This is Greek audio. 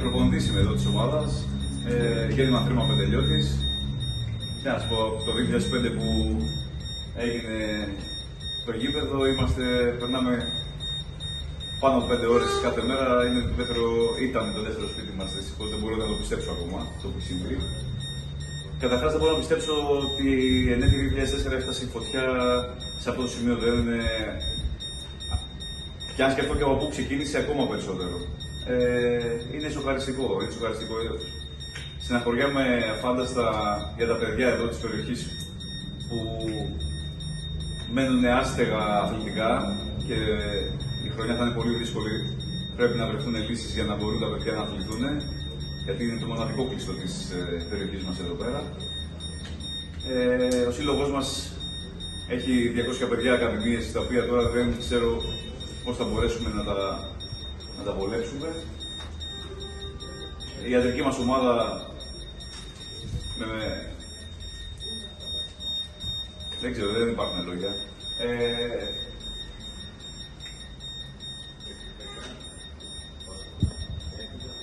Προπονητής είμαι εδώ της ομάδας, γέννημα Θρήμα Πεντελιώτης. Τι να σας πω, από το 2005 που έγινε το γήπεδο, περνάμε πάνω από 5 ώρες κάθε μέρα. Ήταν το δεύτερο σπίτι μας, δυστυχώς δεν μπορώ να το πιστέψω ακόμα, το που συμβεί. Καταρχάς δεν μπορώ να πιστέψω ότι εν έτη 2004 έφτασε η φωτιά σε αυτό το σημείο. Και αν σκεφτώ και από πού ξεκίνησε, ακόμα περισσότερο. Είναι σοκαριστικό. Συναχωριάμαι αφάνταστα για τα παιδιά εδώ της περιοχής που μένουν άστεγα αθλητικά και η χρονιά θα είναι πολύ δύσκολη. Πρέπει να βρεθούν λύσεις για να μπορούν τα παιδιά να αθληθούν, γιατί είναι το μοναδικό κλειστό της περιοχής μας εδώ πέρα. Ο σύλλογος μας έχει 200 παιδιά ακαδημίες, τα οποία τώρα δεν ξέρω πώς θα μπορέσουμε να τα βολέψουμε. Η ιατρική μας ομάδα δεν ξέρω, δεν υπάρχουν λόγια.